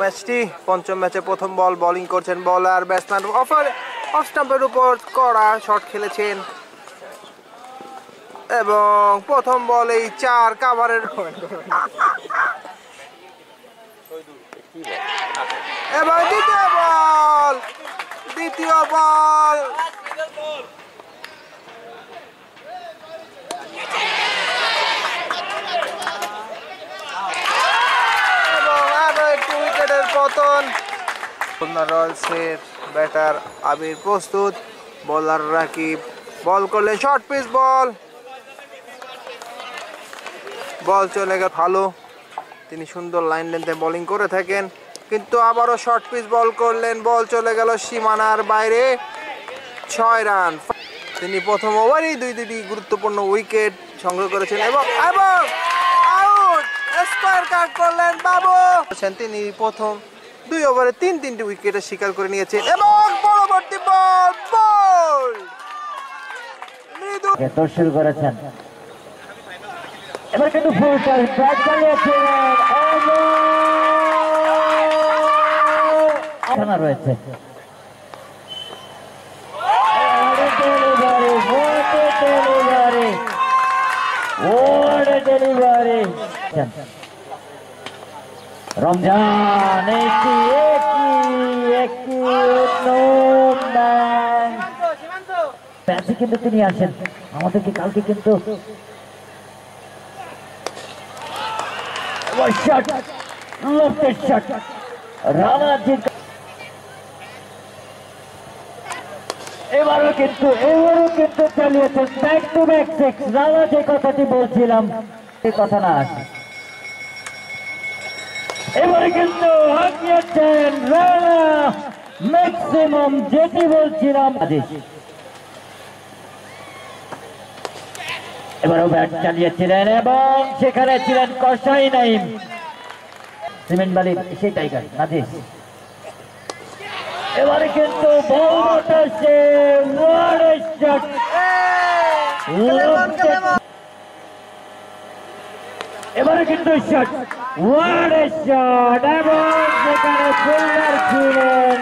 ম্যাচটি। পঞ্চম ম্যাচে প্রথম বল বোলিং করছেন বোলার, ব্যাটসম্যান অফ স্টাম্পের উপর কড়া শট খেলেছেন এবং প্রথম বলেই 4 কাভারের এবং দ্বিতীয় বল এবং আরো একটি উইকেটের পতন। খুলনা রয়্যালসের ব্যাটার আবির প্রস্তুত, বোলার রাকিব বল করলেন শর্ট পিচ বল চলে গেল ভালো, তিনি সুন্দর লাইন লেন্থে বোলিং করে থাকেন, কিন্তু আবারও শর্ট পিচ বল করলেন, বল চলে গেল সীমানার বাইরে, 6 রান। তিনি প্রথম ওভারেই দুটি গুরুত্বপূর্ণ উইকেট সংগ্রহ করেছেন এবং আউট স্কয়ার কাট করলেন বাবু। তিনি প্রথম 2 ওভারে 3টি উইকেটে শিকার করে নিয়েছেন এবং পরবর্তী বল মৃদু শুরু করেছেন। এবার কিন্তু ফুল টাইম ব্যাট চালিয়েছেন এবং রয়েছে রমজান কিন্তু তিনি আসেন আমাদেরকে কালকে কিন্তু এবারও কিন্তু চালিয়েছেন ব্যাক টু ব্যাক 6 রানা, যে কথাটি বলছিলাম সেই কথা না আসে, এবারে কিন্তু হাঁকিয়েছেন রানা ম্যাক্সিমাম, যেটি বলছিলাম। এবারও ব্যাট চালিয়েছিলেন এবং সেখানে ছিলেন কসাই নাইম, সিমেন্ট বালির সেই টাইগার নাজিস। এবারে কিন্তু এবারে কিন্তু শট এবং সেখানে ফিল্ডার ছিলেন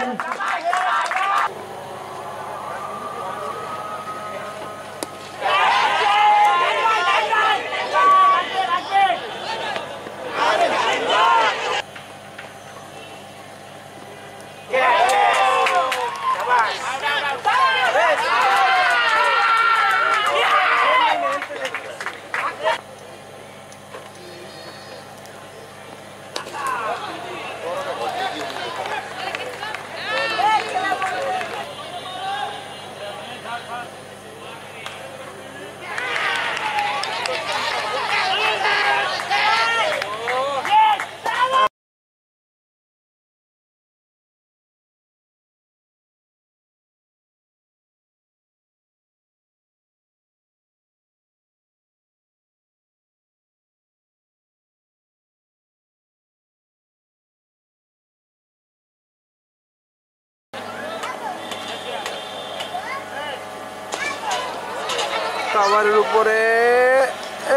কাভারের উপরে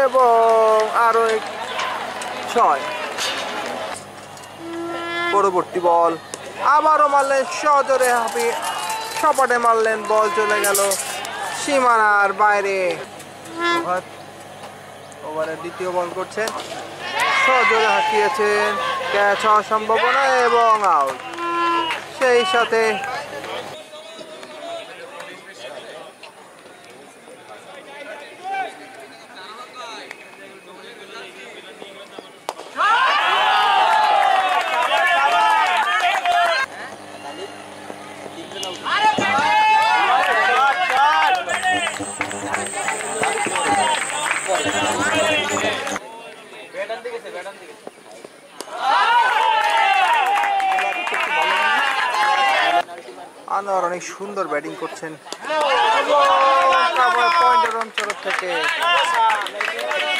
এবং আরো 6। পরবর্তী বল আবারও মারলেন সজোরে, হাফি সপাটে মারলেন, বল চলে গেল সীমানার বাইরে। ওভারের দ্বিতীয় বল করছেন, সজোরে হাঁকিয়েছেন, ক্যাচ হওয়ার সম্ভাবনা এবং আউট। সেই সাথে আনোয়ার অনেক সুন্দর ব্যাটিং করছেন, পয়েন্টের অঞ্চল থেকে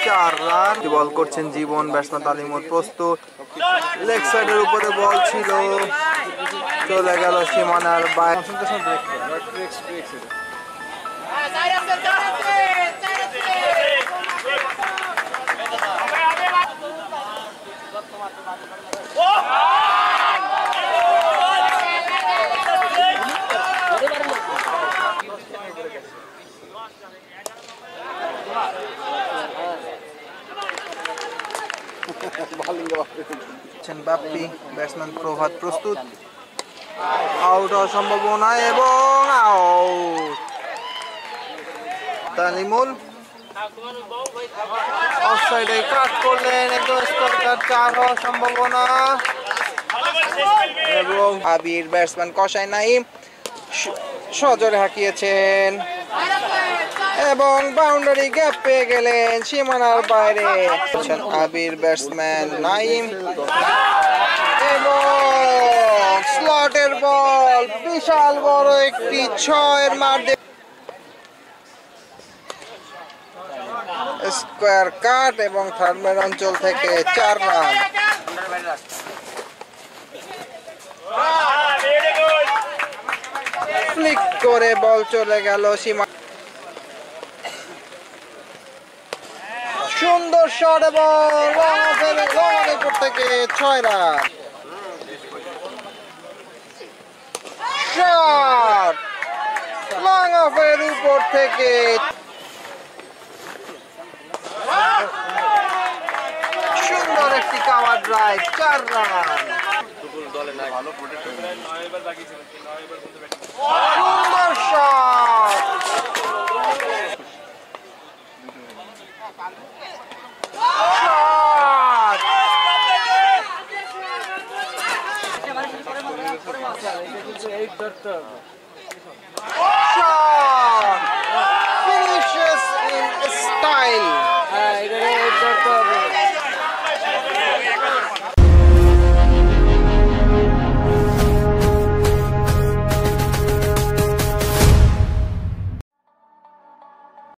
4 রান। বল করছেন জীবন, ব্যাটসম্যান তালিমুর প্রস্তুত, লেগ সাইডের উপরে বল ছিল, চলে গেল সীমানার বাইরে। বাপ্পি ব্যাটসম্যান প্রভাত প্রস্তুত, আউট হওয়ার সম্ভাবনা এবং আউট। তালিমুল অফসাইডে কাট করলেন, একদম স্কোর কাট, 4 হওয়ার সম্ভাবনা এবং আবির ব্যাটসম্যান কসাই নাইম সজোরে হাঁকিয়েছেন এবং বাউন্ডারি গ্যাপ পেয়ে গেলেন সীমানার বাইরে। আবির ব্যাটসম্যান নাইম এবং স্লটের বল, বিশাল বড় একটি 6-এর মার, স্কোয়ার কাট এবং থার্মের অঞ্চল থেকে 4 রান। ফ্লিক করে বল চলে গেল সীমা, সুন্দর শট এবং লং অফের উপর থেকে 6 রান। শট লং অফের উপর থেকে, সুন্দর একটি কাভার ড্রাইভ, 4 রান। সুন্দর শট, শট